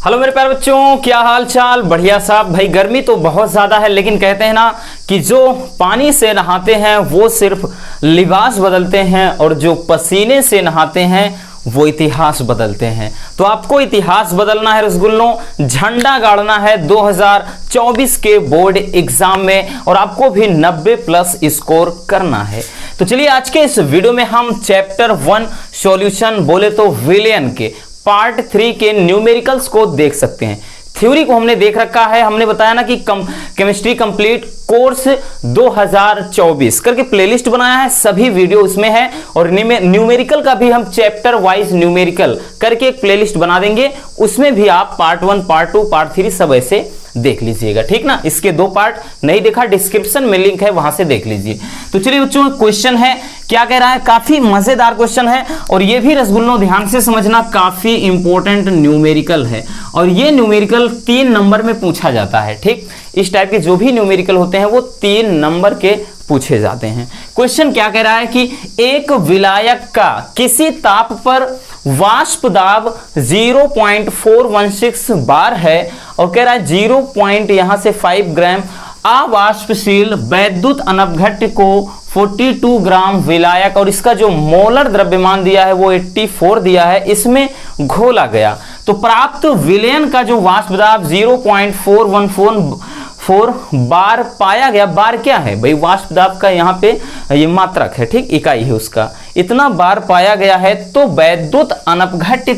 Hello मेरे प्यारे बच्चों, क्या हाल चाल। बढ़िया साहब। भाई गर्मी तो बहुत ज़्यादा है, लेकिन कहते हैं ना कि जो पानी से नहाते हैं वो सिर्फ लिबास बदलते हैं और जो पसीने से नहाते हैं वो इतिहास बदलते हैं। तो आपको इतिहास बदलना है रसगुल्लों, झंडा गाड़ना है 2024 के बोर्ड एग्जाम में और आपको भी 90+ स्कोर करना है। तो चलिए आज के इस वीडियो में हम चैप्टर 1 सॉल्यूशन बोले तो विलियन के पार्ट 3 के न्यूमेरिकल्स को देख सकते हैं। थ्योरी को हमने देख रखा है, हमने बताया ना कि केमिस्ट्री कंप्लीट कोर्स 2024 करके प्लेलिस्ट बनाया है, सभी वीडियो उसमें है। और न्यूमेरिकल का भी हम चैप्टर वाइज न्यूमेरिकल करके एक प्लेलिस्ट बना देंगे, उसमें भी आप पार्ट 1 पार्ट 2 पार्ट 3 सब ऐसे देख लीजिएगा, ठीक ना। इसके 2 पार्ट नहीं देखा, डिस्क्रिप्शन में लिंक है, वहां से देख लीजिए। तो चलिए बच्चों, क्वेश्चन है, क्या कह रहा है, काफी मजेदार क्वेश्चन है और ये भी रसगुल्लों ध्यान से समझना, काफी इंपॉर्टेंट न्यूमेरिकल है और ये न्यूमेरिकल 3 नंबर में पूछा जाता है, ठीक। इस टाइप के जो भी न्यूमेरिकल होते हैं वो 3 नंबर के पूछे जाते हैं। क्वेश्चन क्या कह रहा है कि एक विलायक का किसी ताप पर वाष्प दाब 0.416 बार है और कह रहा है 0. यहां से 5 ग्राम अवाष्पशील वैद्युत अनपघट्य को 42 ग्राम विलायक और इसका जो मोलर द्रव्यमान दिया है वो 84 दिया है, इसमें घोला गया। तो प्राप्त विलयन का जो वाष्प दाब 0.414 बार पाया गया। बार क्या है भाई, वाष्प दाब का यहाँ पे ये मात्रक है, ठीक, इकाई है उसका। इतना बार पाया गया है तो वैद्युत अनपघट्य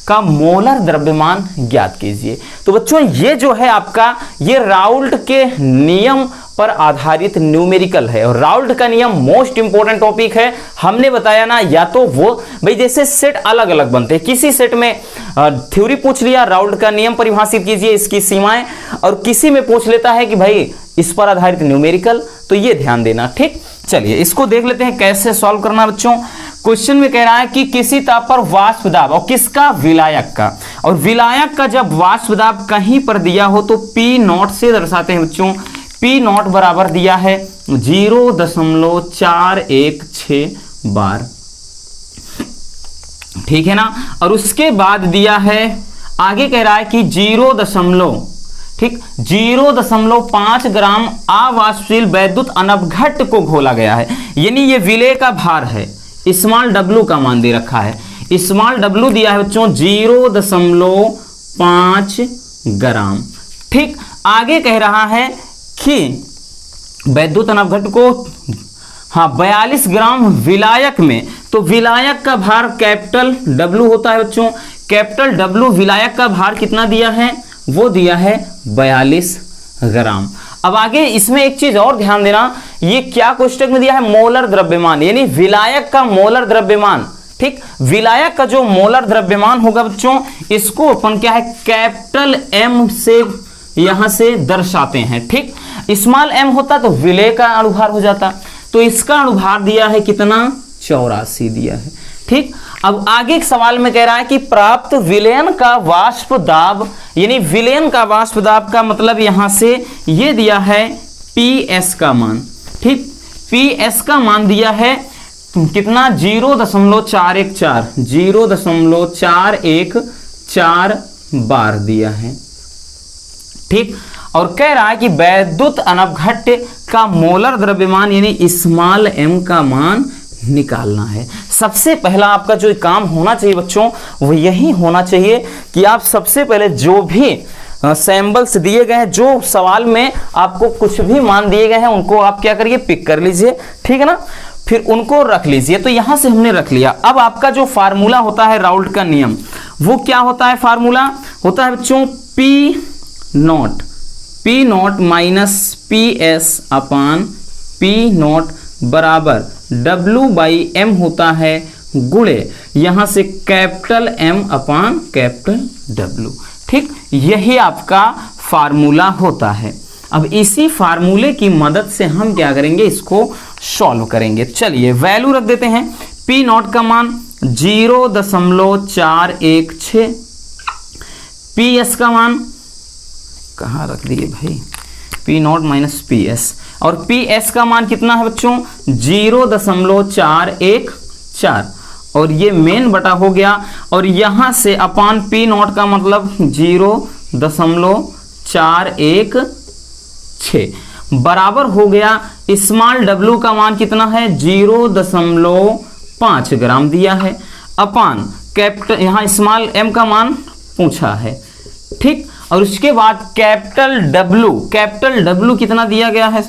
का मोलर द्रव्यमान ज्ञात कीजिए। तो बच्चों ये जो है आपका ये राउल्ट के नियम पर आधारित न्यूमेरिकल है और राउल्ट का नियम मोस्ट इंपॉर्टेंट टॉपिक है। हमने बताया ना, या तो वो भाई जैसे सेट अलग अलग बनते हैं, किसी सेट में थ्योरी पूछ लिया, राउल्ट का नियम परिभाषित कीजिए, इसकी सीमाएं, और किसी में पूछ लेता है कि भाई इस पर आधारित न्यूमेरिकल, तो ये ध्यान देना, ठीक। चलिए इसको देख लेते हैं कैसे सॉल्व करना बच्चों। क्वेश्चन में कह रहा है कि किसी ताप पर वाष्प दाब, और किसका, विलायक का, और विलायक का जब वाष्प दाब कहीं पर दिया हो तो P0 से दर्शाते हैं बच्चों। P0 बराबर दिया है 0.416 बार, ठीक है ना। और उसके बाद दिया है, आगे कह रहा है कि 0.5 ग्राम अवाष्पशील वैद्युत अनपघट्य को घोला गया है, यानी ये विलेय का भार है। स्मॉल w का मान दे रखा है, स्मॉल w दिया है बच्चों 0.5 ग्राम, ठीक। आगे कह रहा है कि वैद्युत अनपघट्य को 42 ग्राम विलायक में, तो विलायक का भार कैपिटल W होता है बच्चों। कैपिटल W विलायक का भार कितना दिया है, वो दिया है 42 ग्राम। अब आगे इसमें एक चीज और ध्यान देना, ये क्या कोष्टक में दिया है, मोलर द्रव्यमान, यानी विलायक का मोलर द्रव्यमान, ठीक। विलायक का जो मोलर द्रव्यमान होगा बच्चों, इसको अपन क्या है, कैपिटल M से यहां से दर्शाते हैं, ठीक। स्मॉल m होता तो विलेय का अणुभार हो जाता, तो इसका अणुभार दिया है कितना, 84 दिया है, ठीक। अब आगे एक सवाल में कह रहा है कि प्राप्त विलयन का वाष्प दाब, यानी विलयन का वाष्प दाब का मतलब यहां से ये दिया है PS का मान, ठीक। PS का मान दिया है कितना, 0.414 बार दिया है, ठीक। और कह रहा है कि वैद्युत अनपघट्य का मोलर द्रव्यमान यानी स्मॉल m का मान निकालना है। सबसे पहला आपका जो काम होना चाहिए बच्चों वो यही होना चाहिए कि आप सबसे पहले जो भी सैंपल्स दिए गए हैं, जो सवाल में आपको कुछ भी मान दिए गए हैं, उनको आप क्या करिए, पिक कर लीजिए, ठीक है ना, फिर उनको रख लीजिए। तो यहां से हमने रख लिया। अब आपका जो फार्मूला होता है राउल्ट का नियम, वो क्या होता है, फार्मूला होता है बच्चों P0 माइनस PS अपान P0 बराबर W/M होता है गुणे यहां से कैपिटल M अपान कैपिटल W, ठीक। यही आपका फार्मूला होता है। अब इसी फार्मूले की मदद से हम क्या करेंगे, इसको सॉल्व करेंगे। चलिए वैल्यू रख देते हैं। P0 का मान 0.416, PS का मान कहाँ रख दिए भाई, P0 माइनस PS, और PS का मान कितना है बच्चों, 0.414, और ये मेन बटा हो गया, और यहां से अपान पी नॉट का मतलब 0.416 बराबर हो गया स्मॉल डब्लू का मान कितना है 0.5 ग्राम दिया है, अपान कैपिटल यहां स्मॉल एम का मान पूछा है, ठीक। और उसके बाद कैपिटल डब्लू कितना दिया गया है,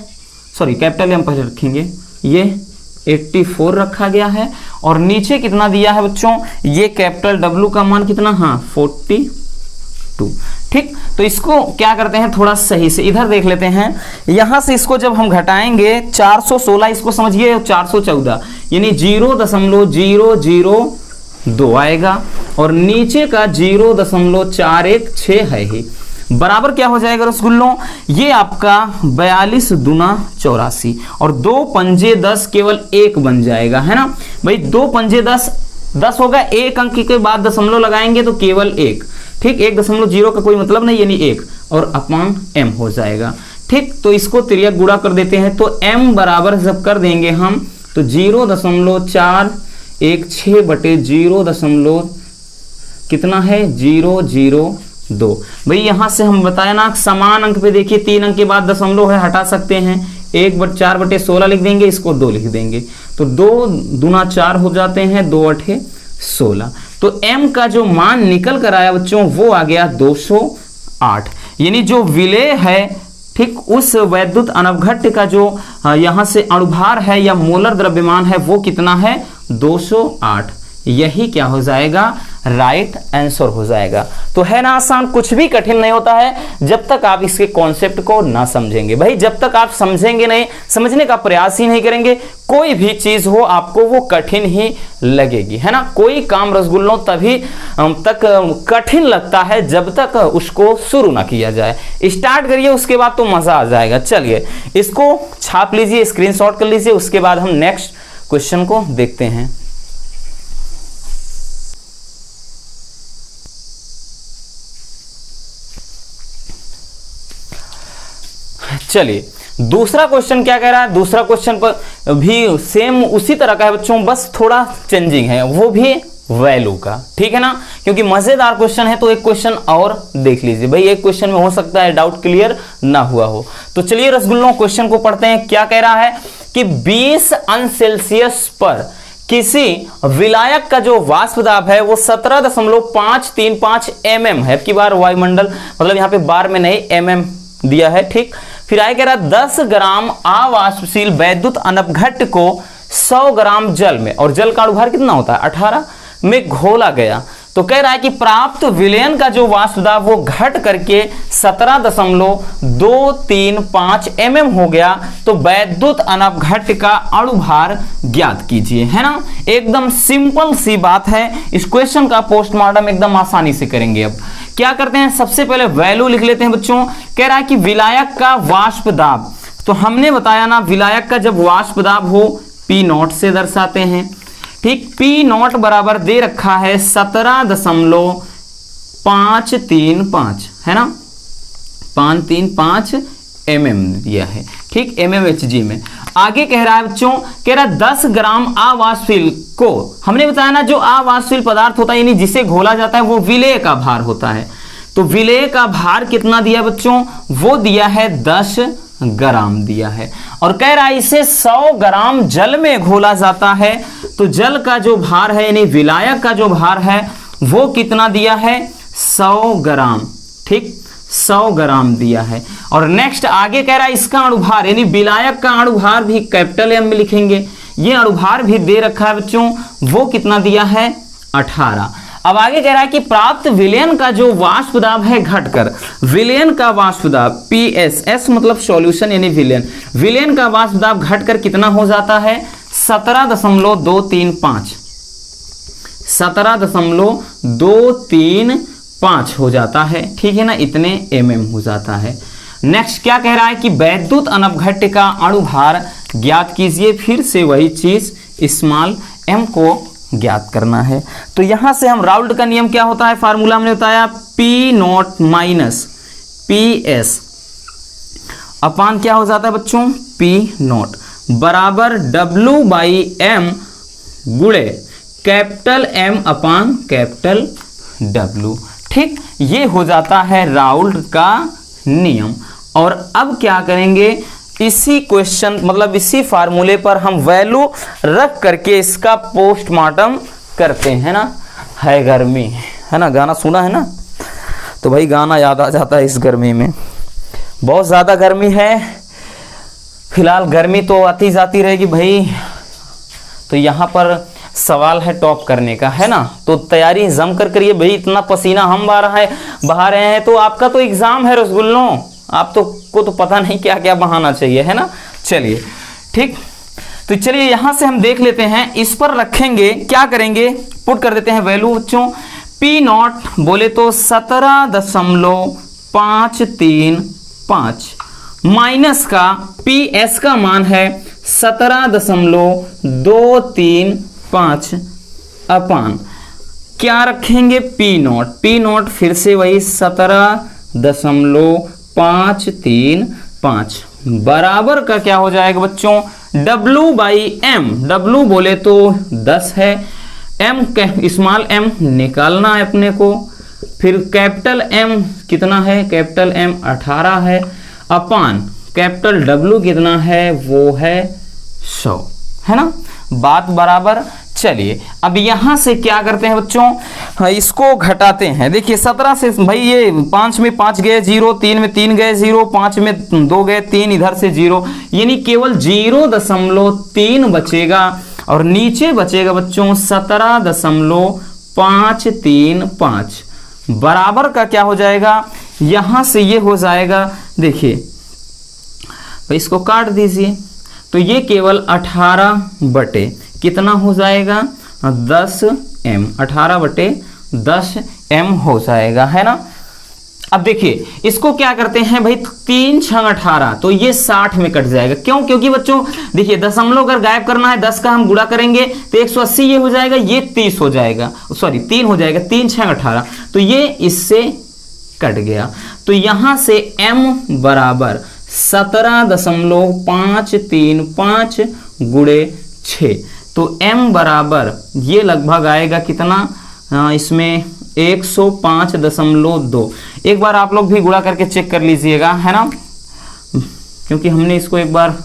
सॉरी कैपिटल एम पहले रखेंगे, ये 84 रखा गया है, और नीचे कितना दिया है बच्चों, ये कैपिटल डब्लू का मान कितना, हाँ 42, ठीक। तो इसको क्या करते हैं थोड़ा सही से इधर देख लेते हैं, यहां से इसको जब हम घटाएंगे 416 इसको समझिए 414 यानी 0.002 आएगा, और नीचे का 0.416 है ही, बराबर क्या हो जाएगा रसगुल्लों, ये आपका 42 दूना 84, और 2 पंजे 10 केवल 1 बन जाएगा, है ना भाई। 2 पंजे 10 होगा, एक अंक के बाद दशमलव लगाएंगे तो केवल 1, ठीक। 1.0 का कोई मतलब नहीं यानी 1, और अपान m हो जाएगा, ठीक। तो इसको तिर्यक गुणा कर देते हैं, तो m बराबर जब कर देंगे हम तो 0.416 बटे 0. कितना है 002। भाई यहां से हम बताया ना समान अंक पे देखिए 3 अंक के बाद दशमलव है, हटा सकते हैं, 1/4/16 लिख देंगे, इसको 2 लिख देंगे, तो 2 दूना 4 हो जाते हैं, 2 8 16। तो m का जो मान निकल कर आया बच्चों वो आ गया 208, यानी जो विलेय है, ठीक, उस वैद्युत अनवघट्ट का जो यहां से अणुभार है या मोलर द्रव्यमान है वो कितना है 208। यही क्या हो जाएगा राइट आंसर हो जाएगा। तो है ना आसान, कुछ भी कठिन नहीं होता है जब तक आप इसके कॉन्सेप्ट को ना समझेंगे। भाई जब तक आप समझेंगे नहीं, समझने का प्रयास ही नहीं करेंगे, कोई भी चीज हो आपको वो कठिन ही लगेगी, है ना। कोई काम रसगुल्लों तभी तक कठिन लगता है जब तक उसको शुरू ना किया जाए। स्टार्ट करिए उसके बाद तो मजा आ जाएगा। चलिए इसको छाप लीजिए, स्क्रीनशॉट कर लीजिए, उसके बाद हम नेक्स्ट क्वेश्चन को देखते हैं। चलिए दूसरा क्वेश्चन क्या कह रहा है, दूसरा क्वेश्चन पर भी सेम उसी तरह का है बच्चों, बस थोड़ा चेंजिंग है, वो भी वैल्यू का, ठीक है ना। क्योंकि मजेदार क्वेश्चन है तो एक क्वेश्चन और देख लीजिए। भाई एक क्वेश्चन में हो सकता है डाउट क्लियर ना हुआ हो। तो चलिए रसगुल्लों क्वेश्चन को पढ़ते हैं। क्या कह रहा है कि 20 अंश सेल्सियस पर किसी विलायक का जो वाष्प दाब है वो 17.535 mm है। की बार वायुमंडल मतलब यहाँ पे बार में नहीं mm दिया है, ठीक। फिर आगे कह रहा 10 ग्राम अवाष्पशील वैद्युत अनवघट्ट को 100 ग्राम जल में, और जल का अणुभार कितना होता है 18 में घोला गया। तो कह रहा है कि प्राप्त विलयन का जो वाष्प दाब वो घट करके 17.235 mm हो गया। तो वैद्युत अनवघट्ट का अणुभार ज्ञात कीजिए, है ना। एकदम सिंपल सी बात है। इस क्वेश्चन का पोस्टमार्टम एकदम आसानी से करेंगे। अब क्या करते हैं, सबसे पहले वैल्यू लिख लेते हैं बच्चों। कह रहा है कि विलायक का वाष्प दाब, तो हमने बताया ना विलायक का जब वाष्प दाब हो पी नॉट से दर्शाते हैं, ठीक। पी नॉट बराबर दे रखा है 17.535, है ना, 535 mm दिया है, ठीक, mmHg में। आगे कह रहा है बच्चों, कह रहा 10 ग्राम अवाष्पशील को, हमने बताया ना जो अवाष्पशील पदार्थ होता है यानी जिसे घोला जाता है वो विलेय का भार होता है। तो विलेय का भार कितना दिया बच्चों, वो दिया है 10 ग्राम दिया है। और कह रहा है इसे 100 ग्राम जल में घोला जाता है। तो जल का जो भार है यानी विलायक का जो भार है वो कितना दिया है 100 ग्राम, ठीक, 100 ग्राम दिया है। और नेक्स्ट आगे कह रहा है इसका अणुभार यानी विलायक का अणुभार भी कैपिटल एम में लिखेंगे। ये अणुभार भी दे रखा है बच्चों, वो कितना दिया है 18। अब आगे कह रहा है कि प्राप्त विलयन का जो वाष्प दाब है घटकर, विलयन का वाष्प दाब PS मतलब सॉल्यूशन यानी विलयन, विलयन का वाष्प दाब घटकर कितना हो जाता है 17.235, 17.235 हो जाता है, ठीक है ना, इतने mm हो जाता है। नेक्स्ट क्या कह रहा है कि वैद्युत अनवघट्ट का अणुभार ज्ञात कीजिए। फिर से वही चीज स्मॉल m को ज्ञात करना है। तो यहां से हम राउल्ट का नियम क्या होता है, फार्मूला हमने बताया P नॉट माइनस PS अपान क्या हो जाता है बच्चों P नॉट बराबर W/m गुणे कैपिटल M अपान कैपिटल W। ठीक, ये हो जाता है राउल्ट का नियम। और अब क्या करेंगे, इसी क्वेश्चन मतलब इसी फार्मूले पर हम वैल्यू रख करके इसका पोस्टमार्टम करते हैं ना। है गर्मी, है ना, गाना सुना है ना, तो भाई गाना याद आ जाता है इस गर्मी में। बहुत ज़्यादा गर्मी है, फिलहाल गर्मी तो आती जाती रहेगी भाई। तो यहाँ पर सवाल है टॉप करने का, है ना, तो तैयारी जम कर करिए भाई। इतना पसीना हम बहा रहे हैं, तो आपका तो एग्जाम है रसगुल्लों, आप तो को तो पता नहीं क्या क्या बहाना चाहिए, है ना। चलिए ठीक, तो चलिए यहाँ से हम देख लेते हैं, इस पर रखेंगे, क्या करेंगे, पुट कर देते हैं वैल्यू बच्चों। पी नॉट बोले तो 17.535 माइनस का पी एस का मान है 17.235 अपान क्या रखेंगे, पी नॉट। पी नॉट फिर से वही 17.535 बराबर का क्या हो जाएगा बच्चों, W बाई एम। W बोले तो 10 है, M स्मॉल m निकालना है अपने को, फिर कैपिटल M कितना है, कैपिटल M 18 है, अपान कैपिटल W कितना है, वो है 100, है ना, बात बराबर। चलिए अब यहां से क्या करते हैं बच्चों, इसको घटाते हैं। देखिए 17 से भाई ये 5 में 5 गए 0, 3 में 3 गए 0, 5 में 2 गए 3, इधर से 0, यानी केवल 0.3 बचेगा और नीचे बचेगा बच्चों 17.535 बराबर का क्या हो जाएगा, यहां से ये हो जाएगा, देखिए तो इसको काट दीजिए, तो ये केवल 18 बटे कितना हो जाएगा, 10m, 18 बटे 10m हो जाएगा, है ना। अब देखिए इसको क्या करते हैं भाई, 3 छंग 18, तो ये 60 में कट जाएगा। क्यों, क्योंकि बच्चों देखिए दशमलव अगर गायब करना है 10 का हम गुणा करेंगे तो 180 ये हो जाएगा, ये 30 हो जाएगा, सॉरी 3 हो जाएगा, 3 छंग 18, तो ये इससे कट गया। तो यहां से m बराबर 17.535 गुणे 6, तो m बराबर ये लगभग आएगा कितना, इसमें 105.2। एक बार आप लोग भी गुणा करके चेक कर लीजिएगा, है ना, क्योंकि हमने इसको एक बार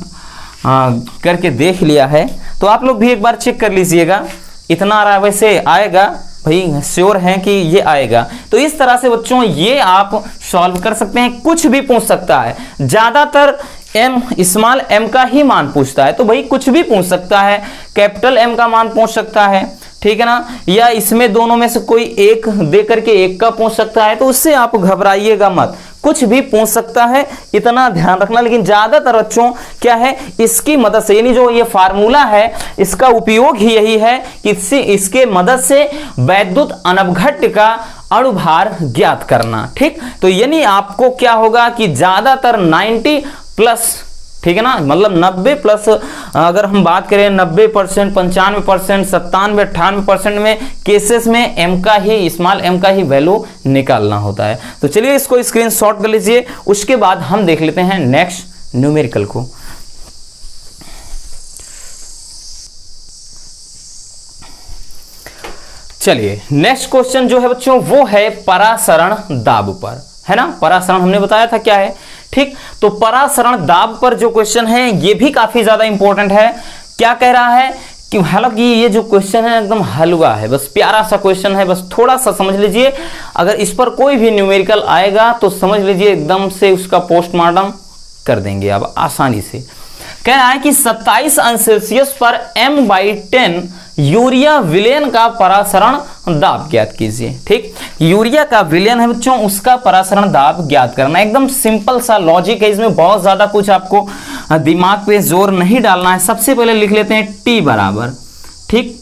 करके देख लिया है, तो आप लोग भी एक बार चेक कर लीजिएगा। इतना आ रहा है, वैसे आएगा भाई, श्योर हैं कि ये आएगा। तो इस तरह से बच्चों ये आप सॉल्व कर सकते हैं, कुछ भी पूछ सकता है, ज्यादातर m स्मॉल m का ही मान पूछता है, तो भाई कुछ भी पूछ सकता है, कैपिटल M का मान पूछ सकता है, ठीक है ना, या इसमें दोनों में से कोई एक दे करके एक का पूछ सकता है, तो उससे आप घबराइएगा मत, कुछ भी पूछ सकता है, इतना ध्यान रखना। लेकिन ज्यादातर बच्चों क्या है, इसकी मदद से, यानी जो ये फार्मूला है इसका उपयोग ही यही है कि इसके मदद से वैद्युत अनवघट्य का अणुभार ज्ञात करना। ठीक, तो यानी आपको क्या होगा कि ज्यादातर 90 प्लस, ठीक है ना, मतलब 90 प्लस, अगर हम बात करें 90%, 95%, 97, 98% में केसेस में m का ही, स्मॉल m का ही वैल्यू निकालना होता है। तो चलिए इसको स्क्रीनशॉट कर लीजिए, उसके बाद हम देख लेते हैं नेक्स्ट न्यूमेरिकल को। चलिए नेक्स्ट क्वेश्चन जो है बच्चों वो है परासरण दाब पर, है ना। परासरण हमने बताया था क्या है, ठीक, तो परासरण दाब पर जो क्वेश्चन है ये भी काफी ज्यादा इंपॉर्टेंट है। क्या कह रहा है कि हालांकि ये जो क्वेश्चन है एकदम हलवा है, बस प्यारा सा क्वेश्चन है, बस थोड़ा सा समझ लीजिए, अगर इस पर कोई भी न्यूमेरिकल आएगा तो समझ लीजिए एकदम से उसका पोस्टमार्टम कर देंगे अब आसानी से। कह रहा है कि 27 अंश सेल्सियस पर m/10 यूरिया विलयन का परासरण दाब ज्ञात कीजिए। ठीक, यूरिया का विलयन है बच्चों, उसका परासरण दाब ज्ञात करना, एकदम सिंपल सा लॉजिक है, इसमें बहुत ज्यादा कुछ आपको दिमाग पे जोर नहीं डालना है। सबसे पहले लिख लेते हैं T बराबर, ठीक,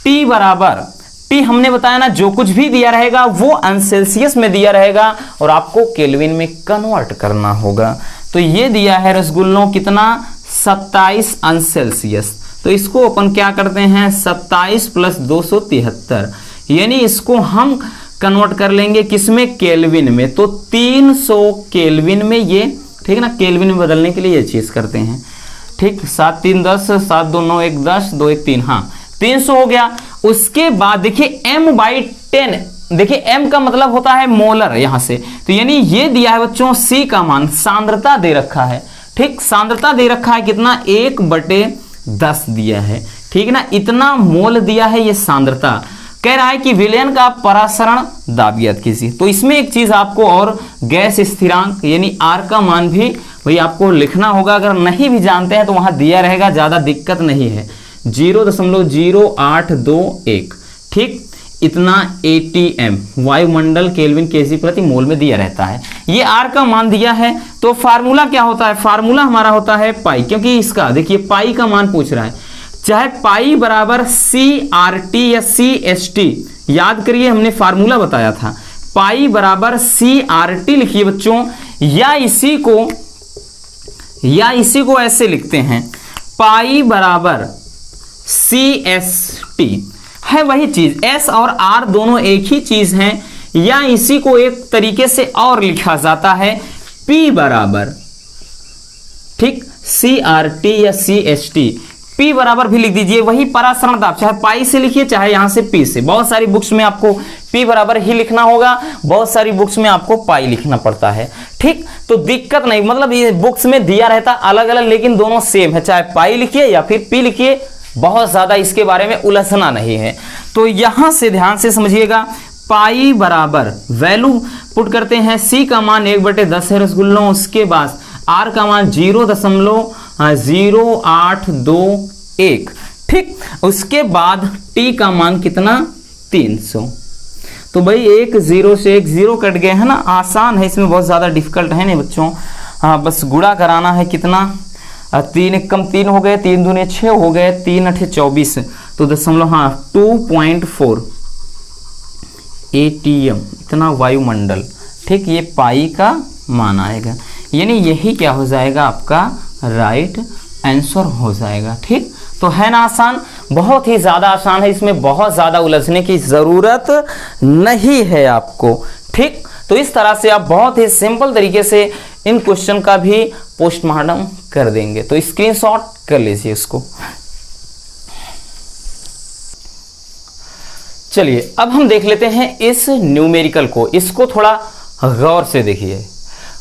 T बराबर, T हमने बताया ना, जो कुछ भी दिया रहेगा वो अंश सेल्सियस में दिया रहेगा और आपको केल्विन में कन्वर्ट करना होगा। तो ये दिया है रसगुल्लों कितना, 27 अंश सेल्सियस, तो इसको अपन क्या करते हैं 27 + 273, यानी इसको हम कन्वर्ट कर लेंगे किसमें, केल्विन में, तो 300 केल्विन में ये, ठीक है ना, केल्विन में बदलने के लिए ये चीज करते हैं। ठीक, 7 3 10, 7 2 9 1 10, 2 1 3, हाँ 300 हो गया। उसके बाद देखिए m/10, देखिए m का मतलब होता है मोलर यहां से, तो यानी ये दिया है बच्चों c का मान, सांद्रता दे रखा है, ठीक, सांद्रता दे रखा है कितना, 1/10 दिया है, ठीक है ना, इतना मोल दिया है ये सांद्रता। कह रहा है कि विलयन का परासरण दाब ज्ञात कीजिए। तो इसमें एक चीज आपको और गैस स्थिरांक यानी R का मान भी भाई आपको लिखना होगा, अगर नहीं भी जानते हैं तो वहां दिया रहेगा, ज्यादा दिक्कत नहीं है, 0.0821, ठीक, इतना atm वायुमंडल केल्विन केजी प्रति मोल में दिया रहता है। ये R का मान दिया है, तो फार्मूला क्या होता है, फार्मूला हमारा होता है पाई, क्योंकि इसका देखिए पाई का मान पूछ रहा है, चाहे पाई बराबर CRT या CST, याद करिए हमने फार्मूला बताया था, पाई बराबर CRT लिखिए बच्चों, या इसी को ऐसे लिखते हैं, पाई बराबर CST, है वही चीज, S और R दोनों एक ही चीज हैं, या इसी को एक तरीके से और लिखा जाता है P बराबर, ठीक, CRT या CST, P बराबर भी लिख दीजिए, वही परासरण दाब, चाहे पाई से लिखिए चाहे यहां से P से, बहुत सारी बुक्स में आपको P बराबर ही लिखना होगा, बहुत सारी बुक्स में आपको पाई लिखना पड़ता है, ठीक, तो दिक्कत नहीं, मतलब ये बुक्स में दिया रहता अलग अलग, लेकिन दोनों सेम है, चाहे पाई लिखिए या फिर P लिखिए, बहुत ज्यादा इसके बारे में उलझना नहीं है। तो यहां से ध्यान से समझिएगा, पाई बराबर वैल्यू पुट करते हैं, C का मान 1/10 है रसगुल्लों, उसके बाद R का मान 0.0821, ठीक, उसके बाद T का मान कितना, 300। तो भाई एक 0 से एक 0 कट गए है ना, आसान है, इसमें बहुत ज्यादा डिफिकल्ट है नहीं बच्चों, हाँ बस गुणा कराना है, कितना, 3 कम 3 हो गए, 3 दूनी 6 हो गए, 3 8 24, तो दशमलव, हाँ 2.4 atm, इतना वायुमंडल, ठीक, ये पाई का मान आएगा, यानी यही क्या हो जाएगा आपका राइट आंसर हो जाएगा, ठीक। तो है ना आसान, बहुत ही ज्यादा आसान है, इसमें बहुत ज्यादा उलझने की जरूरत नहीं है आपको, ठीक। तो इस तरह से आप बहुत ही सिंपल तरीके से इन क्वेश्चन का भी पोस्टमार्टम कर देंगे, तो स्क्रीनशॉट कर लीजिए इसको। चलिए अब हम देख लेते हैं इस न्यूमेरिकल को, इसको थोड़ा गौर से देखिए,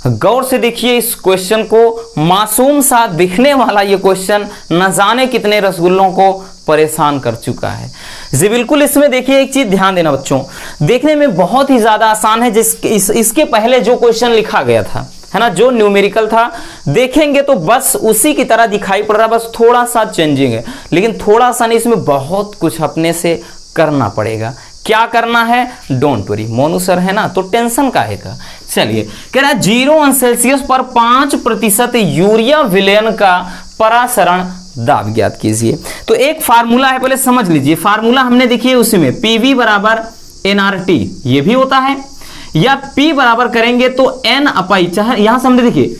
गौर से देखिए इस क्वेश्चन को, मासूम सा दिखने वाला ये क्वेश्चन न जाने कितने रसगुल्लों को परेशान कर चुका है जी। बिल्कुल इसमें देखिए एक चीज ध्यान देना बच्चों, देखने में बहुत ही ज्यादा आसान है, इसके पहले जो क्वेश्चन लिखा गया था है ना, जो न्यूमेरिकल था, देखेंगे तो बस उसी की तरह दिखाई पड़ रहा है, बस थोड़ा सा चेंजिंग है, लेकिन थोड़ा सा नहीं, इसमें बहुत कुछ अपने से करना पड़ेगा। क्या करना है, डोंट वरी, मोनू सर है ना, तो टेंशन काहे का। चलिए कह रहा है 0°C पर 5% यूरिया विलयन का परासरण दाब ज्ञात कीजिए। तो एक फार्मूला है, पहले समझ लीजिए, फार्मूला हमने देखिए उसी में PV बराबर nRT, ये भी होता है, या P बराबर करेंगे तो N/पाई, चाहे यहां से हमने देखिए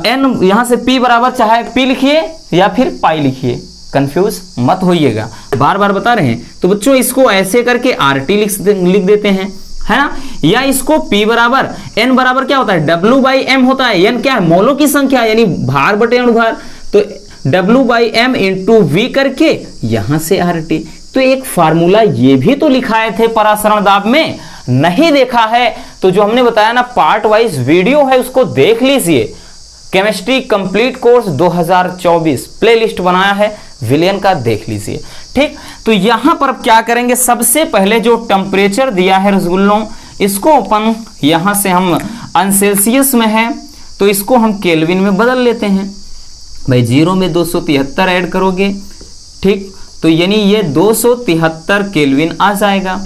N, यहां से P बराबर चाहे P लिखिए या फिर पाई लिखिए, कंफ्यूज मत होइएगा, बार बार बता रहे हैं। तो बच्चों इसको ऐसे करके RT लिख देते हैं, है ना, या इसको P बराबर N बराबर क्या होता है, W/M होता है, N क्या है, मोलों की संख्या यानी भार बटे अणुभार, तो W/M × V करके यहां से RT। तो एक फार्मूला ये भी तो लिखाए थे परासरण दाब में, नहीं देखा है तो जो हमने बताया ना पार्ट वाइज वीडियो है उसको देख लीजिए, केमिस्ट्री कंप्लीट कोर्स 2024 प्लेलिस्ट बनाया है, विलयन का देख लीजिए, ठीक। तो यहां पर क्या करेंगे, सबसे पहले जो टेम्परेचर दिया है रसगुल्लों, इसको अपन यहां से हम अनसेल्सियस में है तो इसको हम केल्विन में बदल लेते हैं भाई, 0 में 273 ऐड करोगे, ठीक, तो यानी ये 273 केल्विन आ जाएगा।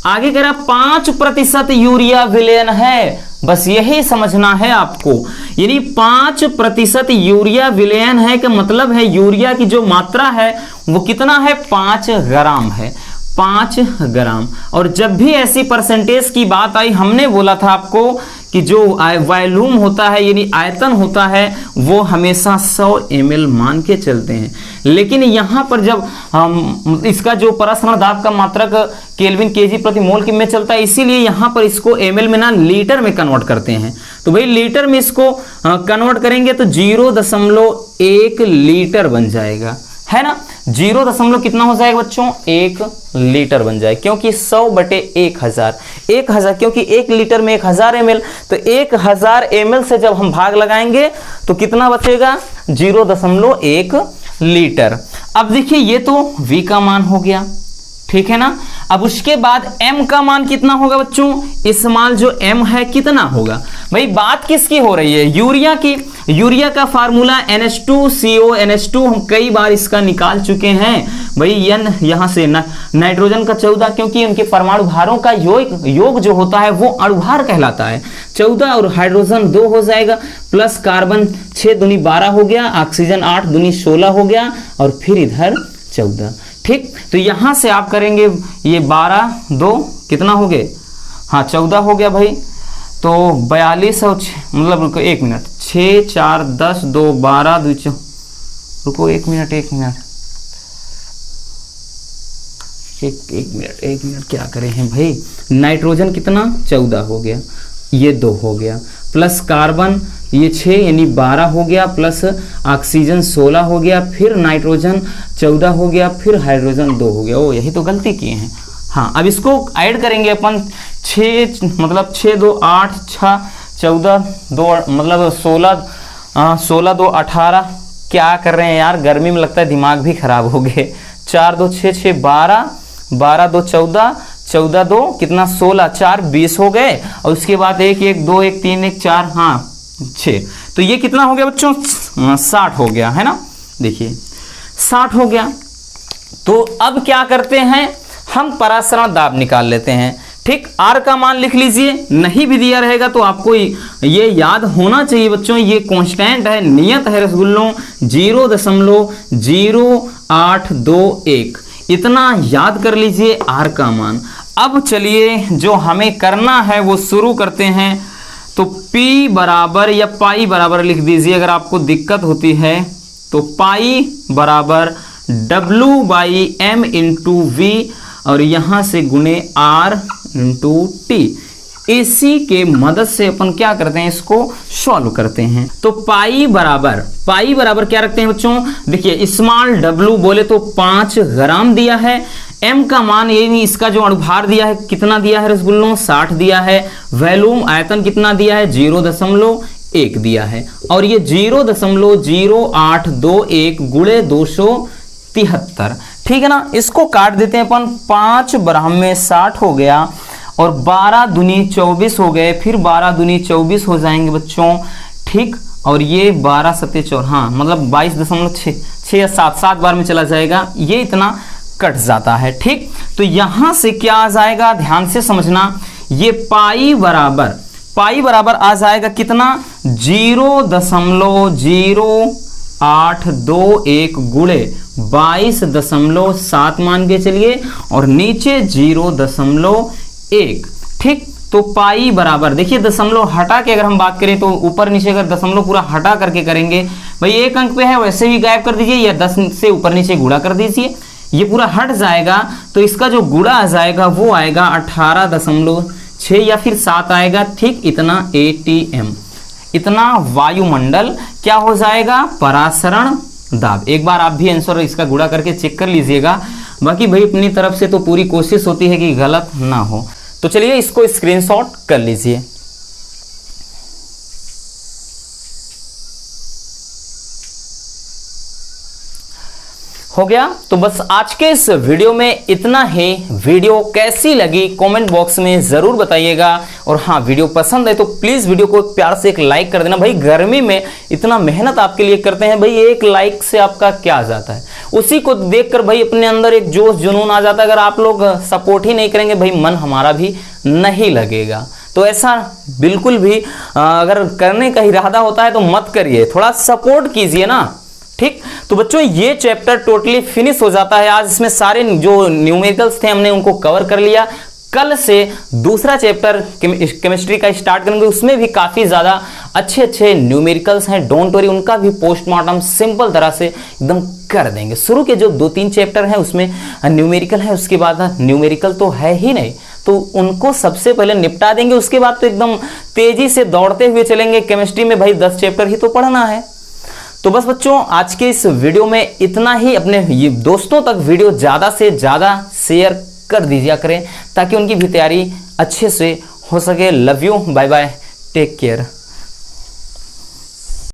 आगे कह रहा 5% यूरिया विलयन है, बस यही समझना है आपको, यानी 5% यूरिया विलयन है का मतलब है यूरिया की जो मात्रा है वो कितना है, 5 ग्राम है, 5 ग्राम। और जब भी ऐसी परसेंटेज की बात आई, हमने बोला था आपको कि जो वॉल्यूम होता है यानी आयतन होता है वो हमेशा 100 ml मान के चलते हैं, लेकिन यहाँ पर जब हम इसका जो परासरण दाब का मात्रक केल्विन केजी प्रति मोल में चलता है, इसीलिए यहाँ पर इसको ml में ना लीटर में कन्वर्ट करते हैं। तो भाई लीटर में इसको कन्वर्ट करेंगे तो 0.1 लीटर बन जाएगा, है ना, जीरो दशमलव कितना हो जाएगा बच्चों, 1 लीटर बन जाए, क्योंकि 100/1000, 1000 क्योंकि 1 लीटर में 1000 ml, तो 1000 ml से जब हम भाग लगाएंगे तो कितना बचेगा, 0.1 लीटर। अब देखिए ये तो V का मान हो गया, ठीक है ना। अब उसके बाद M का मान कितना होगा बच्चों, स्मॉल जो M है कितना होगा, भाई बात किसकी हो रही है, यूरिया की। यूरिया का फार्मूला NH2CO हम कई बार इसका निकाल चुके हैं भाई। N यहां से नाइट्रोजन का 14, क्योंकि उनके परमाणु भारों का योग जो होता है वो अणुभार कहलाता है, 14 और हाइड्रोजन 2 हो जाएगा, प्लस कार्बन 6 दूनी 12 हो गया, ऑक्सीजन 8 दूनी 16 हो गया, और फिर इधर 14, ठीक। तो यहां से आप करेंगे ये 12 2 कितना हो गए, हाँ 14 हो गया भाई, तो 42 और मतलब 1 मिनट, 6 4 10 2 12 2 रुको 1 मिनट एक मिनट क्या करें हैं भाई। नाइट्रोजन कितना 14 हो गया, ये 2 हो गया, प्लस कार्बन ये 6 यानी 12 हो गया, प्लस ऑक्सीजन 16 हो गया, फिर नाइट्रोजन 14 हो गया, फिर हाइड्रोजन 2 हो गया। ओ यही तो गलती किए हैं। हाँ अब इसको ऐड करेंगे अपन, 6 मतलब 6 2 8 6 14 2 मतलब 16 2 18, क्या कर रहे हैं यार, गर्मी में लगता है दिमाग भी खराब हो गए। 4 2 6 6 12 12 2 14 14 2 कितना 16 4 20 हो गए, और उसके बाद 1 1 2 1 3 1 4 हाँ 6, तो ये कितना हो गया बच्चों 60 हो गया है ना। देखिए 60 हो गया। तो अब क्या करते हैं हम, परासरण दाब निकाल लेते हैं, ठीक। R का मान लिख लीजिए, नहीं भी दिया रहेगा तो आपको ये याद होना चाहिए बच्चों, ये कांस्टेंट है, नियत है रसगुल्लों, 0.0821, इतना याद कर लीजिए R का मान। अब चलिए जो हमें करना है वो शुरू करते हैं। तो P बराबर या पाई बराबर लिख दीजिए, अगर आपको दिक्कत होती है तो पाई बराबर W/m × V, और यहां से गुणे R × T। इसी के मदद से अपन क्या करते हैं, इसको सॉल्व करते हैं। तो पाई बराबर क्या रखते हैं बच्चों, देखिए स्मॉल w बोले तो 5 ग्राम दिया है, m का मान ये नहीं, इसका जो अणुभार दिया है कितना दिया है रसगुल्लों 60 दिया है, वॉल्यूम आयतन कितना दिया है 0.1 दिया है, और ये 0.0821 गुणे 273, ठीक है ना। इसको काट देते हैं अपन, 5 बराम में 60 हो गया, और 12 दूनी 24 हो गए, फिर 12 दूनी 24 हो जाएंगे बच्चों, ठीक। और ये 12 7 4 हाँ मतलब 22.6 या 7 बार में चला जाएगा, ये इतना कट जाता है, ठीक। तो यहां से क्या आ जाएगा, ध्यान से समझना, ये पाई बराबर आ जाएगा कितना 0.0821 गुणे 22.7 मान के चलिए, और नीचे 0.1, ठीक। तो पाई बराबर देखिए दशमलव हटा के अगर हम बात करें तो ऊपर नीचे अगर दशमलव पूरा हटा करके करेंगे भाई, एक अंक पे है वैसे भी गायब कर दीजिए, या 10 से ऊपर नीचे गुणा कर दीजिए, ये पूरा हट जाएगा, तो इसका जो गुणा आ जाएगा वो आएगा 18.6 या फिर 7 आएगा, ठीक। इतना ATM, इतना वायुमंडल क्या हो जाएगा, परासरण दाब। एक बार आप भी आंसर इसका गुणा करके चेक कर लीजिएगा, बाकी भाई अपनी तरफ से तो पूरी कोशिश होती है कि गलत ना हो। तो चलिए इसको स्क्रीनशॉट कर लीजिए। हो गया। तो बस आज के इस वीडियो में इतना ही। वीडियो कैसी लगी कमेंट बॉक्स में जरूर बताइएगा, और हाँ वीडियो पसंद है तो प्लीज वीडियो को प्यार से एक लाइक कर देना। भाई गर्मी में इतना मेहनत आपके लिए करते हैं, भाई एक लाइक से आपका क्या जाता है, उसी को देखकर भाई अपने अंदर एक जोश जुनून आ जाता है। अगर आप लोग सपोर्ट ही नहीं करेंगे भाई मन हमारा भी नहीं लगेगा। तो ऐसा बिल्कुल भी अगर करने का इरादा होता है तो मत करिए, थोड़ा सपोर्ट कीजिए ना, ठीक। तो बच्चों ये चैप्टर टोटली फिनिश हो जाता है आज। इसमें सारे जो न्यूमेरिकल्स थे हमने उनको कवर कर लिया। कल से दूसरा चैप्टर केमिस्ट्री का स्टार्ट करेंगे, उसमें भी काफी ज्यादा अच्छे अच्छे न्यूमेरिकल्स हैं, डोंट वरी, उनका भी पोस्टमार्टम सिंपल तरह से एकदम कर देंगे। शुरू के जो 2-3 चैप्टर हैं उसमें न्यूमेरिकल है, उसके बाद न्यूमेरिकल तो है ही नहीं, तो उनको सबसे पहले निपटा देंगे, उसके बाद तो एकदम तेजी से दौड़ते हुए चलेंगे। केमिस्ट्री में भाई 10 चैप्टर ही तो पढ़ना है। तो बस बच्चों आज के इस वीडियो में इतना ही। अपने ये दोस्तों तक वीडियो ज़्यादा से ज़्यादा शेयर कर दीजिए करें ताकि उनकी भी तैयारी अच्छे से हो सके। Love you, bye bye, take care.